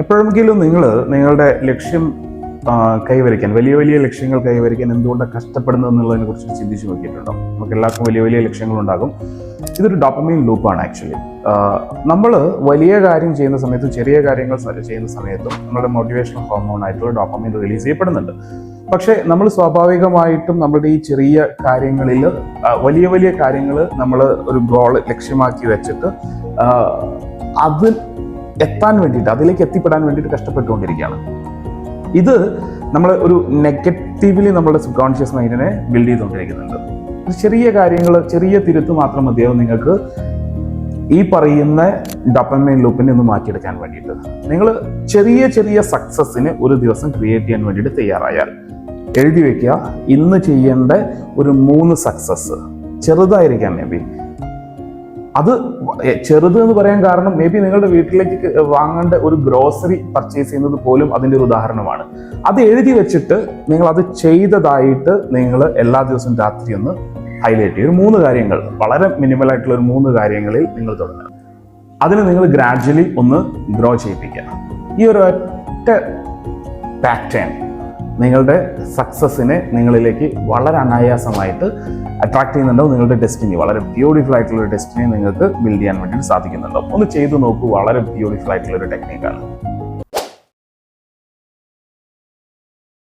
എപ്പോഴെങ്കിലും നിങ്ങളുടെ ലക്ഷ്യം കൈവരിക്കാൻ, വലിയ വലിയ ലക്ഷ്യങ്ങൾ കൈവരിക്കാൻ എന്തുകൊണ്ടാണ് കഷ്ടപ്പെടുന്നത് എന്നുള്ളതിനെ കുറിച്ച് ചിന്തിച്ച് നോക്കിയിട്ടുണ്ടോ? നമുക്ക് എല്ലാവർക്കും വലിയ വലിയ ലക്ഷ്യങ്ങളുണ്ടാകും. ഇതൊരു ഡോപ്പമൈൻ ലൂപ്പാണ് ആക്ച്വലി. നമ്മൾ വലിയ കാര്യം ചെയ്യുന്ന സമയത്തും ചെറിയ കാര്യങ്ങൾ ചെയ്യുന്ന സമയത്തും നമ്മുടെ മോട്ടിവേഷണൽ ഹോർമോൺ ആയിട്ടുള്ള ഡോപ്പമൈൻ റിലീസ് ചെയ്യപ്പെടുന്നുണ്ട്. പക്ഷേ നമ്മൾ സ്വാഭാവികമായിട്ടും നമ്മുടെ ഈ ചെറിയ കാര്യങ്ങളിൽ വലിയ വലിയ കാര്യങ്ങൾ നമ്മൾ ഒരു ഗോൾ ലക്ഷ്യമാക്കി വെച്ചിട്ട് അത് എത്താൻ വേണ്ടിയിട്ട്, അതിലേക്ക് എത്തിപ്പെടാൻ വേണ്ടിയിട്ട് കഷ്ടപ്പെട്ടുകൊണ്ടിരിക്കുകയാണ്. ഇത് നമ്മൾ ഒരു നെഗറ്റീവ്ലി നമ്മുടെ സബ് കോൺഷ്യസ് മൈൻഡിനെ ബിൽഡ് ചെയ്തുകൊണ്ടിരിക്കുന്നുണ്ട്. ചെറിയ കാര്യങ്ങൾ, ചെറിയ തിരുത്ത് മാത്രം മതിയാവും നിങ്ങൾക്ക് ഈ പറയുന്ന ഡോപ്പമൈൻ ലൂപ്പിനെ ഒന്ന് മാറ്റിയെടുക്കാൻ വേണ്ടിയിട്ട്. നിങ്ങൾ ചെറിയ ചെറിയ സക്സസിന് ഒരു ദിവസം ക്രിയേറ്റ് ചെയ്യാൻ വേണ്ടിയിട്ട് തയ്യാറായാൽ എഴുതി വെക്കുക, ഇന്ന് ചെയ്യേണ്ട ഒരു 3 സക്സസ്. ചെറുതായിരിക്കാം may be. അത് ചെറുത് എന്ന് പറയാൻ കാരണം മേ ബി നിങ്ങളുടെ വീട്ടിലേക്ക് വാങ്ങേണ്ട ഒരു ഗ്രോസറി പർച്ചേസ് ചെയ്യുന്നത് പോലും അതിൻ്റെ ഒരു ഉദാഹരണമാണ്. അത് എഴുതി വെച്ചിട്ട് നിങ്ങൾ അത് ചെയ്തതായിട്ട് നിങ്ങൾ എല്ലാ ദിവസവും രാത്രി ഒന്ന് ഹൈലൈറ്റ് ചെയ്യും. 3 കാര്യങ്ങൾ, വളരെ മിനിമൽ ആയിട്ടുള്ള ഒരു 3 കാര്യങ്ങളിൽ നിങ്ങൾ തുടങ്ങുക. അതിന് നിങ്ങൾ ഗ്രാജ്വലി ഒന്ന് ഗ്രോ ചെയ്യിപ്പിക്കുക. ഈ ഒരു ഒറ്റ പാറ്റേൺ നിങ്ങളുടെ സക്സസിനെ നിങ്ങളിലേക്ക് വളരെ അനായാസമായിട്ട് അട്രാക്ട് ചെയ്യുന്നുണ്ടാവും. നിങ്ങളുടെ ഡെസ്റ്റിനി, വളരെ ബ്യൂട്ടിഫുൾ ആയിട്ടുള്ള ഒരു ഡെസ്റ്റിനി നിങ്ങൾക്ക് ബിൽഡ് ചെയ്യാൻ വേണ്ടി സാധിക്കുന്നുണ്ടാവും. ഒന്ന് ചെയ്തു നോക്കൂ. വളരെ ബ്യൂട്ടിഫുൾ ആയിട്ടുള്ള ഒരു ടെക്നിക്കാണ്.